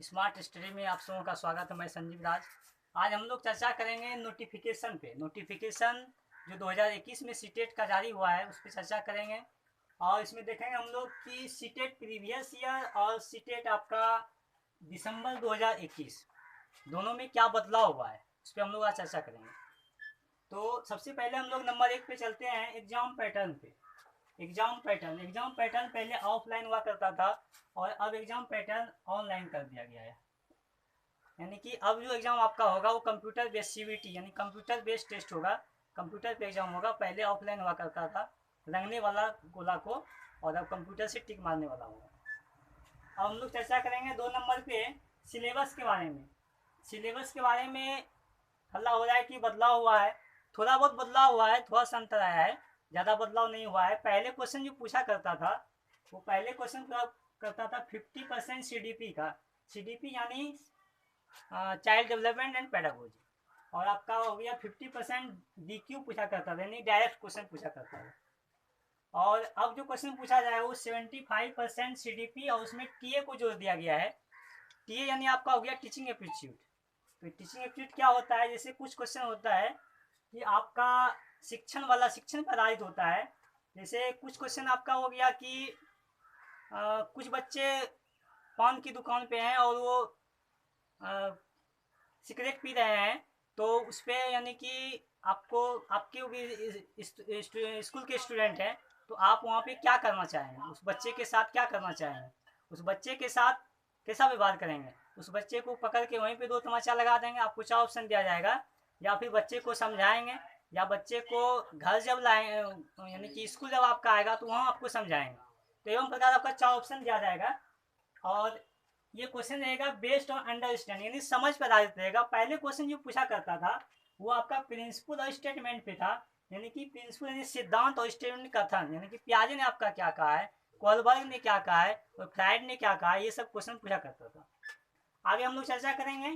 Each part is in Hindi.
स्मार्ट स्टडी में आप सबों का स्वागत है। मैं संजीव राज। आज हम लोग चर्चा करेंगे नोटिफिकेशन पे। नोटिफिकेशन जो 2021 में सीटेट का जारी हुआ है उस पर चर्चा करेंगे और इसमें देखेंगे हम लोग कि सीटेट प्रीवियस ईयर और सीटेट आपका दिसंबर 2021 दोनों में क्या बदलाव हुआ है उस पर हम लोग आज चर्चा करेंगे। तो सबसे पहले हम लोग नंबर 1 पे चलते हैं, एग्जाम पैटर्न पे। एग्जाम पैटर्न पहले ऑफलाइन हुआ करता था और अब एग्जाम पैटर्न ऑनलाइन कर दिया गया है। यानी कि अब जो एग्जाम आपका होगा वो कंप्यूटर बेस्ड सीवीटी यानी कंप्यूटर बेस्ड टेस्ट होगा, कंप्यूटर पे एग्जाम होगा। पहले ऑफलाइन हुआ करता था, रंगने वाला गोला को, और अब कंप्यूटर से टिक मारने वाला होगा। अब हम लोग चर्चा करेंगे 2 नंबर पे सिलेबस के बारे में। सिलेबस के बारे में हल्ला हो रहा है कि बदलाव हुआ है। थोड़ा बहुत बदलाव हुआ है, थोड़ा सा अंतर आया है, ज़्यादा बदलाव नहीं हुआ है। पहले क्वेश्चन जो पूछा करता था वो पहले क्वेश्चन पूरा करता था 50% सीडीपी का। सीडीपी यानी चाइल्ड डेवलपमेंट एंड पेडागोजी, और आपका हो गया 50% डीक्यू पूछा करता था, यानी डायरेक्ट क्वेश्चन पूछा करता था। और अब जो क्वेश्चन पूछा जाए वो 75% सीडीपी और उसमें टीए को जोड़ दिया गया है। टीए यानी आपका हो गया टीचिंग एप्टीट्यूड। तो टीचिंग एप्टीट्यूड क्या होता है, जैसे कुछ क्वेश्चन होता है कि आपका शिक्षण पर आधारित होता है। जैसे कुछ क्वेश्चन आपका हो गया कि कुछ बच्चे पान की दुकान पे हैं और वो सिगरेट पी रहे हैं, तो उस पर यानी कि आपको आपके भी स्कूल के स्टूडेंट हैं, तो आप वहाँ पे क्या करना चाहेंगे, उस बच्चे के साथ क्या करना चाहेंगे, उस बच्चे के साथ कैसा व्यवहार करेंगे। उस बच्चे को पकड़ के वहीं पे 2 तमाचा लगा देंगे, आपको 4 ऑप्शन दिया जाएगा। या फिर बच्चे को समझाएंगे, या बच्चे को घर जब लाएंगे यानी कि स्कूल जब आपका आएगा तो वहाँ आपको समझाएंगे। तो एवं प्रकार आपका 4 ऑप्शन दिया जाएगा। और ये क्वेश्चन रहेगा बेस्ड ऑन अंडरस्टैंडिंग यानी समझ पर आधारित रहेगा। पहले क्वेश्चन जो पूछा करता था वो आपका प्रिंसिपल और स्टेटमेंट पे था, यानी कि प्रिंसिपल यानी सिद्धांत और स्टेटमेंट कथन, यानी कि पियाजे ने आपका क्या कहा है, कोलबर्ग ने क्या कहा है और फ्राइड ने क्या कहा है, ये सब क्वेश्चन पूछा करता था। आगे हम लोग चर्चा करेंगे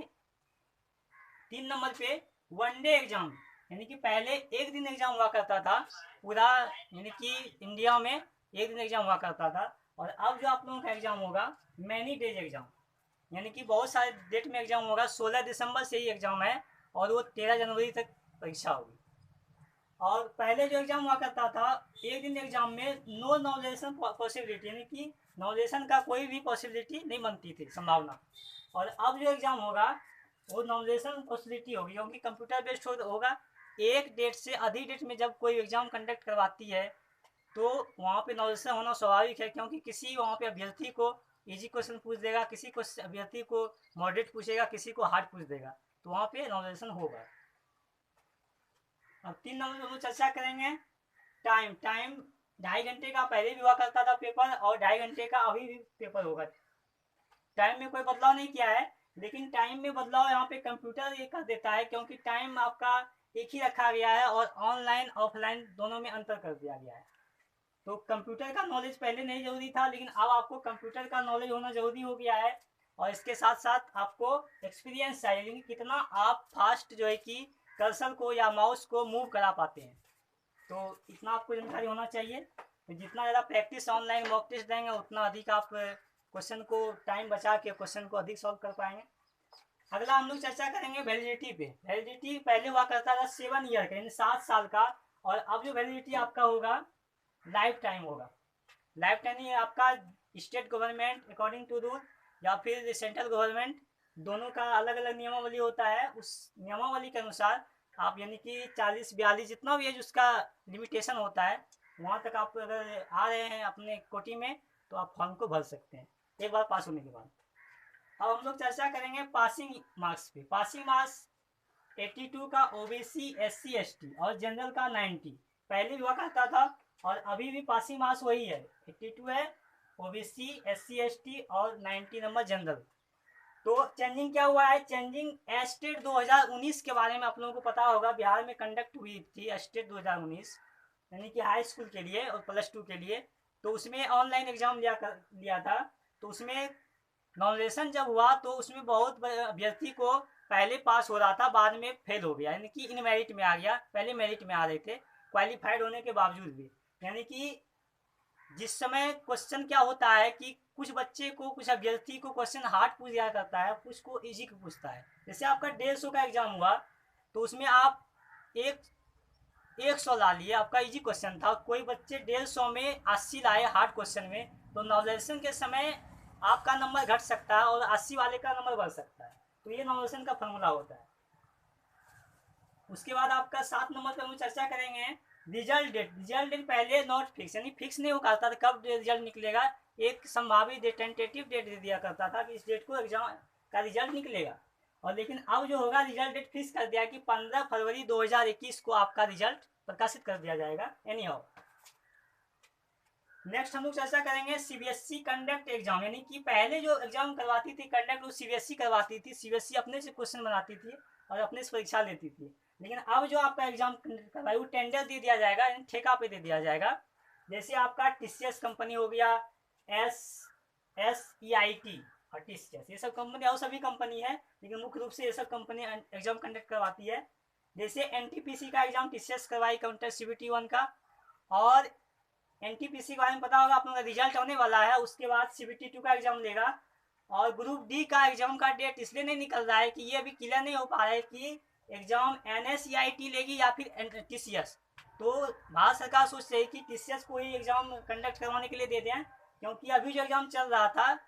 3 नंबर पे वनडे एग्जाम, यानी कि पहले एक दिन एग्जाम हुआ करता था पूरा, यानी कि इंडिया में एक दिन एग्जाम हुआ करता था। और अब जो आप लोगों का एग्जाम होगा मैनी डेज एग्जाम, यानी कि बहुत सारे डेट में एग्जाम होगा। 16 दिसंबर से ही एग्जाम है और वो 13 जनवरी तक परीक्षा होगी। और पहले जो एग्जाम हुआ करता था एक दिन एग्जाम में नो नॉमिनेशन पॉसिबिलिटी, यानी कि नॉमिनेशन का कोई भी पॉसिबिलिटी नहीं बनती थी, संभावना। और अब जो एग्जाम होगा वो नॉमिनेशन पॉसिबिलिटी होगी, क्योंकि कंप्यूटर बेस्ड होगा। एक डेट से अधिक डेट में जब कोई एग्जाम कंडक्ट करवाती है तो वहाँ पे नॉमिनेशन होना स्वाभाविक है, क्योंकि किसी वहाँ पे अभ्यर्थी को इजी क्वेश्चन पूछ देगा, किसी को अभ्यर्थी को मॉडरेट पूछेगा, किसी को हार्ड पूछ देगा, तो वहाँ पे नॉमिनेशन होगा। अब 3 नंबर हम लोग चर्चा करेंगे टाइम। 2.5 घंटे का पहले भी हुआ करता था पेपर और 2.5 घंटे का अभी भी पेपर होगा। टाइम में कोई बदलाव नहीं किया है, लेकिन टाइम में बदलाव यहाँ पे कंप्यूटर ये कर देता है, क्योंकि टाइम आपका एक ही रखा गया है और ऑनलाइन ऑफलाइन दोनों में अंतर कर दिया गया है। तो कंप्यूटर का नॉलेज पहले नहीं जरूरी था, लेकिन अब आपको कंप्यूटर का नॉलेज होना जरूरी हो गया है। और इसके साथ साथ आपको एक्सपीरियंस चाहिए कि कितना आप फास्ट जो है कि कर्सर को या माउस को मूव करा पाते हैं। तो इतना आपको जानकारी होना चाहिए। तो जितना ज़्यादा प्रैक्टिस ऑनलाइन मॉक टेस्ट देंगे उतना अधिक आप क्वेश्चन को टाइम बचा के क्वेश्चन को अधिक सॉल्व कर पाएंगे। अगला हम लोग चर्चा करेंगे वैलिडिटी पे। वैलिडिटी पहले हुआ करता था 7 ईयर का, यानी 7 साल का, और अब जो वैलिडिटी आपका होगा लाइफ टाइम होगा। लाइफ टाइम ही आपका state government according to rule या फिर सेंट्रल गवर्नमेंट, दोनों का अलग अलग नियमावली होता है। उस नियमावली के अनुसार आप यानी कि 40-42 जितना भी एज उसका लिमिटेशन होता है, वहाँ तक आप अगर आ रहे हैं अपने कोटी में तो आप फॉर्म को भर सकते हैं एक बार पास होने के बाद। अब हम लोग चर्चा करेंगे पासिंग मार्क्स पे। पासिंग मार्क्स 82 का ओबीसी SC ST और जनरल का 90 पहले भी हुआ करता था और अभी भी पासिंग मार्क्स वही है, 82 है ओबीसी SC ST और 90 नंबर जनरल। तो चेंजिंग क्या हुआ है, चेंजिंग एस्टेट 2019 के बारे में आप लोगों को पता होगा, बिहार में कंडक्ट हुई थी एस्टेट 2019, यानी कि हाई स्कूल के लिए और +2 के लिए। तो उसमें ऑनलाइन एग्जाम लिया था। तो उसमें नॉमिनेशन जब हुआ तो उसमें बहुत अभ्यर्थी को पहले पास हो रहा था, बाद में फेल हो गया, यानी कि इन मेरिट में आ गया। पहले मेरिट में आ रहे थे क्वालिफाइड होने के बावजूद भी। यानी कि जिस समय क्वेश्चन क्या होता है कि कुछ बच्चे को, कुछ अभ्यर्थी को क्वेश्चन हार्ड पूछ दिया करता है, कुछ को इजी पूछता है। जैसे आपका 150 का एग्जाम हुआ तो उसमें आप 100 ला लिए, आपका इजी क्वेश्चन था। कोई बच्चे 150 में 80 लाए हार्ड क्वेश्चन में, तो नॉमिनेशन के समय आपका नंबर घट सकता है और 80 वाले का नंबर बढ़ सकता है। तो ये नॉमिनेशन का फॉर्मूला होता है। उसके बाद आपका 7 नंबर पर हम चर्चा करेंगे रिजल्ट डेट। रिजल्ट डेट पहले नॉट फिक्स, यानी फिक्स नहीं हो करता था कब रिजल्ट निकलेगा, एक संभावित डेट, टेंटेटिव डेट दे दिया करता था कि इस डेट को एग्जाम का रिजल्ट निकलेगा। और लेकिन अब जो होगा रिजल्ट डेट फिक्स कर दिया कि 15 फरवरी 2021 को आपका रिजल्ट प्रकाशित कर दिया जाएगा। एनी हाउ, नेक्स्ट हम लोग चर्चा करेंगे सीबीएसई कंडक्ट एग्जाम, यानी कि पहले जो एग्जाम करवाती थी कंडक्ट वो सीबीएसई करवाती थी। सीबीएसई अपने से क्वेश्चन बनाती थी और अपने से परीक्षा लेती थी। लेकिन अब जो आपका एग्जाम करवाई वो टेंडर दे दिया जाएगा, यानी ठेका पे दे दिया जाएगा। जैसे आपका टीसीएस कंपनी हो गया, SEIT और टीसीएस, ये सब कंपनी और सभी कंपनी है, लेकिन मुख्य रूप से ये सब कंपनी एग्जाम कंडक्ट करवाती है। जैसे एनटीपीसी का एग्जाम टीसीएस करवाई काउंटर CBT 1 का, और एनटीपीसी के बारे में पता होगा आप लोगों का रिजल्ट होने वाला है, उसके बाद CBT 2 का एग्जाम लेगा। और ग्रुप डी का एग्जाम का डेट इसलिए नहीं निकल रहा है कि ये अभी क्लियर नहीं हो पा रहा है कि एग्जाम NSEIT लेगी या फिर TCS। तो भारत सरकार सोच रही है कि TCS को ही एग्जाम कंडक्ट करवाने के लिए दे दें, क्योंकि अभी जो एग्जाम चल रहा था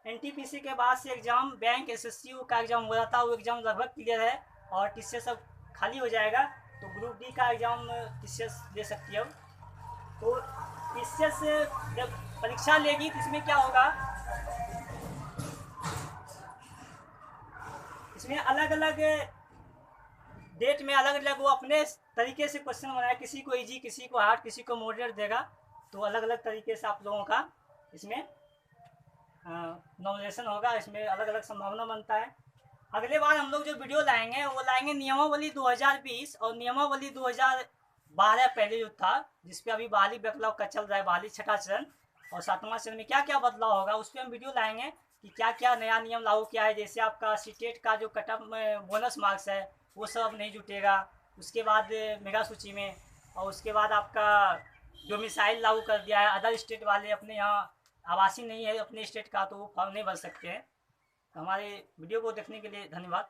एनटीपीसी के बाद से एग्जाम बैंक SSC का एग्जाम हो रहा था, वो एग्जाम लगभग क्लियर है और TCS अब खाली हो जाएगा। तो ग्रुप डी का एग्जाम TCS दे सकती है अब। तो TCS जब परीक्षा लेगी तो इसमें क्या होगा, इसमें अलग अलग डेट में अलग अलग वो अपने तरीके से क्वेश्चन बनाया, किसी को इजी, किसी को हार्ड, किसी को मॉडरेट देगा। तो अलग अलग तरीके से आप लोगों का इसमें नॉमिनेशन होगा, इसमें अलग अलग संभावना बनता है। अगले बार हम लोग जो वीडियो लाएंगे वो लाएंगे नियमावली 2020 और नियमावली 2012 पहले जो था, जिसपे अभी बहाली बैकलॉग का चल रहा है, बहाली छठा चरण, और 7वां चरण में क्या क्या बदलाव होगा उस पर हम वीडियो लाएंगे कि क्या क्या नया नियम लागू किया है। जैसे आपका सीटेट का जो कट ऑफ बोनस मार्क्स है वो सब नहीं जुटेगा, उसके बाद मेगा सूची में, और उसके बाद आपका जो मिसाइल लागू कर दिया है, अदर स्टेट वाले अपने यहाँ आवासीय नहीं है अपने स्टेट का तो वो फॉर्म नहीं भर सकते हैं। तो हमारे वीडियो को देखने के लिए धन्यवाद।